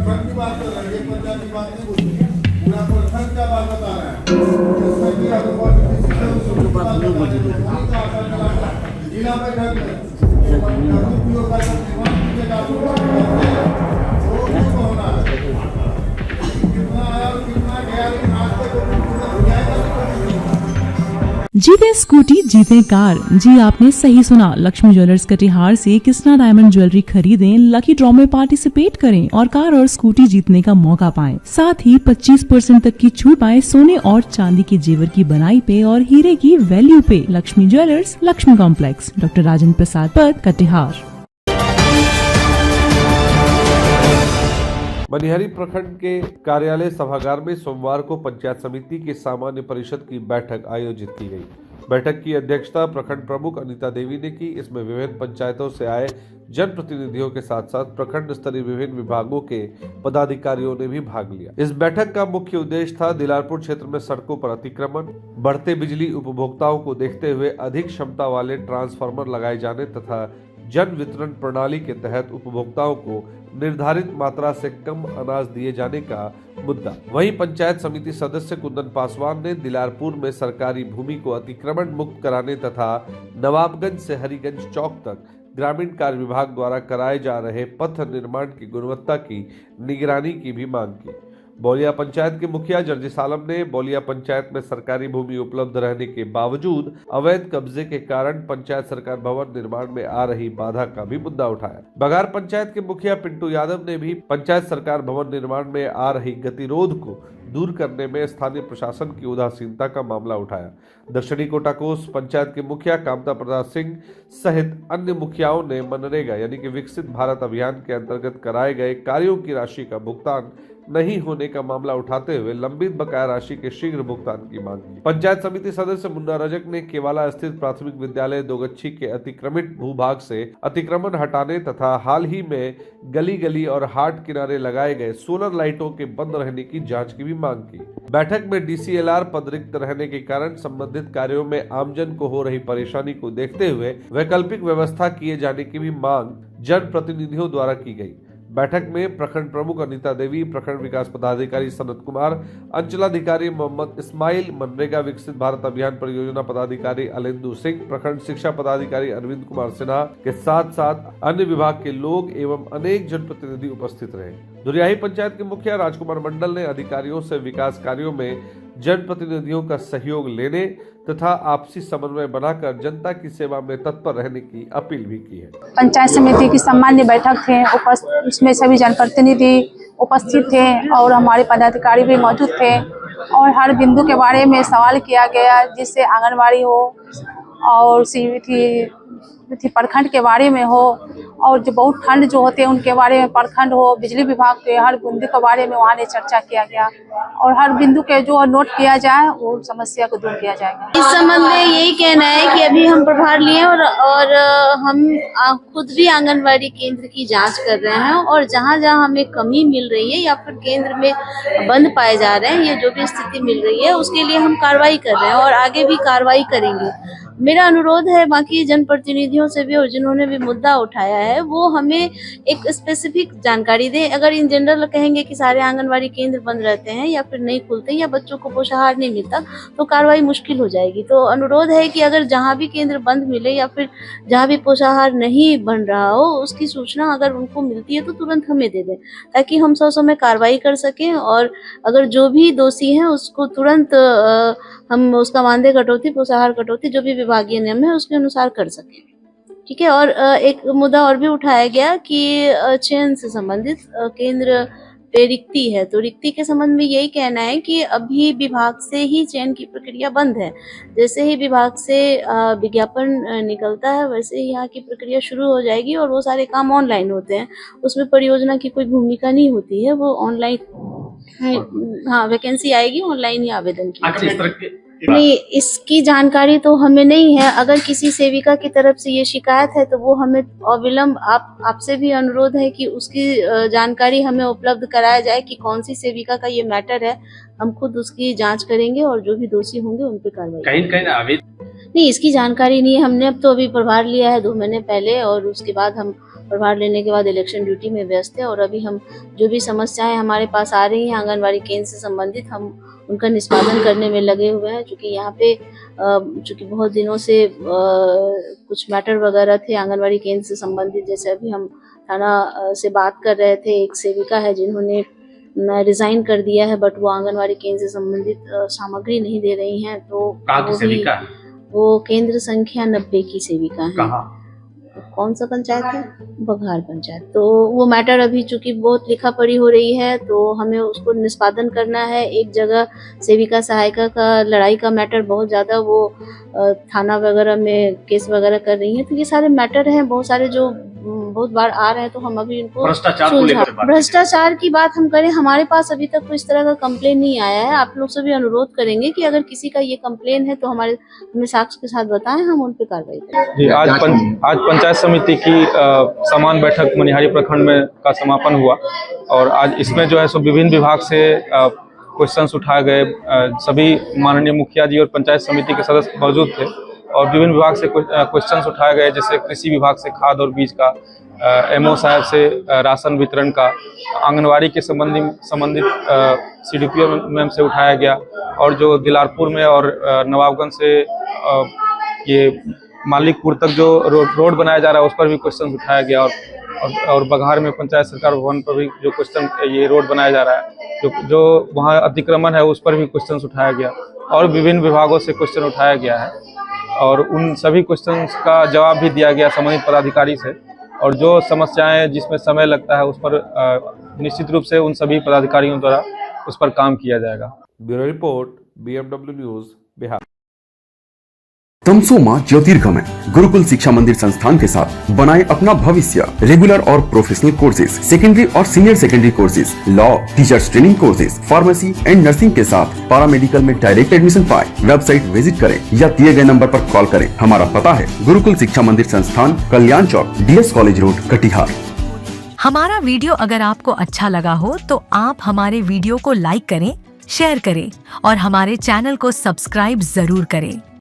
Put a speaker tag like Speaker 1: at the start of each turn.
Speaker 1: प्रखंड की बात कर रहे हैं, पंचायत की बात नहीं बोल रहे, पूरा प्रखंड का बात बता रहे हैं। जिला बैठक में उपयोग का होना है, कितना आया और कितना गया, लेकिन आज तक
Speaker 2: जीते स्कूटी जीते कार। जी आपने सही सुना, लक्ष्मी ज्वेलर्स कटिहार से कृष्णा डायमंड ज्वेलरी खरीदें, लकी ड्रॉ में पार्टिसिपेट करें और कार और स्कूटी जीतने का मौका पाएं। साथ ही 25% तक की छूट पाएं सोने और चांदी के जेवर की बनाई पे और हीरे की वैल्यू पे। Lakshmi jewellers, Lakshmi complex, doctor Rajendra Prasad पथ, कटिहार।
Speaker 3: मनिहारी प्रखंड के कार्यालय सभागार में सोमवार को पंचायत समिति की सामान्य परिषद की बैठक आयोजित की गई। बैठक की अध्यक्षता प्रखंड प्रमुख अनीता देवी ने की। इसमें विभिन्न पंचायतों से आए जनप्रतिनिधियों के साथ साथ प्रखंड स्तरीय विभिन्न विभागों के पदाधिकारियों ने भी भाग लिया। इस बैठक का मुख्य उद्देश्य था दिलारपुर क्षेत्र में सड़कों पर अतिक्रमण, बढ़ते बिजली उपभोक्ताओं को देखते हुए अधिक क्षमता वाले ट्रांसफार्मर लगाए जाने तथा जन वितरण प्रणाली के तहत उपभोक्ताओं को निर्धारित मात्रा से कम अनाज दिए जाने का मुद्दा। वहीं पंचायत समिति सदस्य कुंदन पासवान ने दिलारपुर में सरकारी भूमि को अतिक्रमण मुक्त कराने तथा नवाबगंज से हरिगंज चौक तक ग्रामीण कार्य विभाग द्वारा कराए जा रहे पथ निर्माण की गुणवत्ता की निगरानी की भी मांग की। बौलिया पंचायत के मुखिया जर्जिस आलम ने बौलिया पंचायत में सरकारी भूमि उपलब्ध रहने के बावजूद अवैध कब्जे के कारण पंचायत सरकार भवन निर्माण में आ रही बाधा का भी मुद्दा उठाया। बघार पंचायत के मुखिया पिंटू यादव ने भी पंचायत सरकार भवन निर्माण में आ रही गतिरोध को दूर करने में स्थानीय प्रशासन की उदासीनता का मामला उठाया। दक्षिणी कोटाकोस पंचायत के मुखिया कामता प्रसाद सिंह सहित अन्य मुखियाओं ने मनरेगा यानी कि विकसित भारत अभियान के अंतर्गत कराए गए कार्यों की राशि का भुगतान नहीं होने का मामला उठाते हुए लंबित बकाया राशि के शीघ्र भुगतान की मांग की। पंचायत समिति सदस्य मुन्ना रजक ने केवाला स्थित प्राथमिक विद्यालय दोगच्छी के अतिक्रमित भूभाग से अतिक्रमण हटाने तथा हाल ही में गली गली और हाट किनारे लगाए गए सोलर लाइटों के बंद रहने की जांच की भी मांग की। बैठक में DCLR पद रिक्त रहने के कारण संबंधित कार्यों में आमजन को हो रही परेशानी को देखते हुए वैकल्पिक व्यवस्था किए जाने की भी मांग जन प्रतिनिधियों द्वारा की गई। बैठक में प्रखंड प्रमुख अनीता देवी, प्रखंड विकास पदाधिकारी सनत कुमार, अंचलाधिकारी मोहम्मद इस्माइल, मनरेगा विकसित भारत अभियान परियोजना पदाधिकारी अलेंदु सिंह, प्रखंड शिक्षा पदाधिकारी अरविंद कुमार सिन्हा के साथ साथ अन्य विभाग के लोग एवं अनेक जनप्रतिनिधि उपस्थित रहे। दुरियाही पंचायत के मुखिया राजकुमार मंडल ने अधिकारियों से विकास कार्यों में जनप्रतिनिधियों का सहयोग लेने तथा आपसी समन्वय बनाकर जनता की सेवा में तत्पर रहने की अपील भी की है।
Speaker 4: पंचायत समिति की सामान्य बैठक थे, उसमें सभी जनप्रतिनिधि उपस्थित थे और हमारे पदाधिकारी भी मौजूद थे और हर बिंदु के बारे में सवाल किया गया, जिससे आंगनबाड़ी हो और थी प्रखंड के बारे में हो और जो बहुत खंड जो होते हैं उनके बारे में, प्रखंड हो, बिजली विभाग के हर बिंदु के बारे में वहाँ ने चर्चा किया गया और हर बिंदु के जो नोट किया जाए वो समस्या को दूर किया जाएगा।
Speaker 5: इस संबंध में यही कहना है कि अभी हम प्रभार लिए और हम खुद भी आंगनबाड़ी केंद्र की जांच कर रहे हैं और जहाँ जहाँ हमें कमी मिल रही है या फिर केंद्र में बंद पाए जा रहे हैं, ये जो भी स्थिति मिल रही है उसके लिए हम कार्रवाई कर रहे हैं और आगे भी कार्रवाई करेंगे। मेरा अनुरोध है बाकी जनप्रतिनिधियों से भी और जिन्होंने भी मुद्दा उठाया है वो हमें एक स्पेसिफिक जानकारी दें। अगर इन जनरल कहेंगे कि सारे आंगनबाड़ी केंद्र बंद रहते हैं या फिर नहीं खुलते या बच्चों को पोषाहार नहीं मिलता तो कार्रवाई मुश्किल हो जाएगी। तो अनुरोध है कि अगर जहां भी केंद्र बंद मिले या फिर जहां भी पोषाहार नहीं बन रहा हो उसकी सूचना अगर उनको मिलती है तो तुरंत हमें दे दें ताकि हम समय कार्रवाई कर सकें और अगर जो भी दोषी हैं उसको तुरंत हम उसका मानदेय कटौती, पोषाहार कटौती जो भी विभागीय नियम है उसके अनुसार कर सकें। ठीक है। और एक मुद्दा और भी उठाया गया कि चयन से संबंधित केंद्र पे रिक्ति है, तो रिक्ति के संबंध में यही कहना है कि अभी विभाग से ही चयन की प्रक्रिया बंद है। जैसे ही विभाग से विज्ञापन निकलता है वैसे ही यहाँ की प्रक्रिया शुरू हो जाएगी और वो सारे काम ऑनलाइन होते हैं, उसमें परियोजना की कोई भूमिका नहीं होती है, वो ऑनलाइन हाँ वैकेंसी आएगी ऑनलाइन ही आवेदन की। नहीं, इसकी जानकारी तो हमें नहीं है। अगर किसी सेविका की तरफ से ये शिकायत है तो वो हमें अविलंब आपसे भी अनुरोध है कि उसकी जानकारी हमें उपलब्ध कराया जाए कि कौन सी सेविका का ये मैटर है। हम खुद उसकी जांच करेंगे और जो भी दोषी होंगे उन पे कार्रवाई नहीं, इसकी जानकारी नहीं है। हमने अब तो अभी प्रभार लिया है 2 महीने पहले और उसके बाद हम प्रभार लेने के बाद इलेक्शन ड्यूटी में व्यस्त है और अभी हम जो भी समस्याएं हमारे पास आ रही हैं आंगनवाड़ी केंद्र से संबंधित, हम उनका निष्पादन करने में लगे हुए हैं। चूँकि यहाँ पे चूँकि बहुत दिनों से कुछ मैटर वगैरह थे आंगनवाड़ी केंद्र से संबंधित, जैसे अभी हम थाना से बात कर रहे थे, एक सेविका है जिन्होंने रिजाइन कर दिया है, बट वो आंगनवाड़ी केंद्र से संबंधित सामग्री नहीं दे रही हैं। तो
Speaker 6: कहाँ की सेविका है?
Speaker 5: वो केंद्र संख्या 90 की सेविका है।
Speaker 6: कहाँ?
Speaker 5: कौन सा पंचायत है? बघार पंचायत। तो वो मैटर अभी चूंकि बहुत लिखा पढ़ी हो रही है, तो हमें उसको निष्पादन करना है। एक जगह सेविका सहायिका का लड़ाई का मैटर बहुत ज़्यादा वो थाना वगैरह में केस वगैरह कर रही है। तो ये सारे मैटर हैं बहुत सारे जो बहुत बार आ रहे हैं, तो हम अभी इनको भ्रष्टाचार की बात हम करें, हमारे पास अभी तक कोई इस तरह का कंप्लेन नहीं आया है। आप लोग से भी अनुरोध करेंगे कि अगर किसी का ये कंप्लेन है तो हमें साक्ष्य के साथ बताएं, हम उन पे कार्रवाई करें।
Speaker 7: जी, आज पंचायत समिति की समान बैठक मनिहारी प्रखंड में का समापन हुआ और आज इसमें जो है सो विभिन्न विभाग से क्वेश्चंस उठाए गए। सभी माननीय मुखिया जी और पंचायत समिति के सदस्य मौजूद थे और विभिन्न विभाग से क्वेश्चंस उठाए गए, जैसे कृषि विभाग से खाद और बीज का, एमओ साहब से राशन वितरण का, आंगनवाड़ी के संबंधित सीडीपीओ मैम से उठाया गया और जो दिलारपुर में और नवाबगंज से ये मालिकपुर तक जो रोड बनाया जा रहा है उस पर भी क्वेश्चन उठाया गया और बघार में पंचायत सरकार भवन पर भी जो क्वेश्चन ये रोड बनाया जा रहा है, जो वहाँ अतिक्रमण है उस पर भी क्वेश्चन उठाया गया और विभिन्न विभागों से क्वेश्चन उठाया गया है और उन सभी क्वेश्चंस का जवाब भी दिया गया संबंधित पदाधिकारी से। और जो समस्याएं जिसमें समय लगता है उस पर निश्चित रूप से उन सभी पदाधिकारियों द्वारा उस पर काम किया जाएगा।
Speaker 3: Bureau report, BMW news, Bihar.
Speaker 8: तमसोमा ज्योतिर्गमय गुरुकुल शिक्षा मंदिर संस्थान के साथ बनाए अपना भविष्य। रेगुलर और प्रोफेशनल कोर्सेज, सेकेंडरी और senior secondary courses, law, teachers training courses, pharmacy and nursing के साथ पैरामेडिकल में डायरेक्ट एडमिशन पाए। वेबसाइट विजिट करें या दिए गए नंबर पर कॉल करें। हमारा पता है गुरुकुल शिक्षा मंदिर संस्थान, कल्याण चौक, DS कॉलेज रोड, कटिहार।
Speaker 9: हमारा वीडियो अगर आपको अच्छा लगा हो तो आप हमारे वीडियो को लाइक करें, शेयर करें और हमारे चैनल को सब्सक्राइब जरूर करें।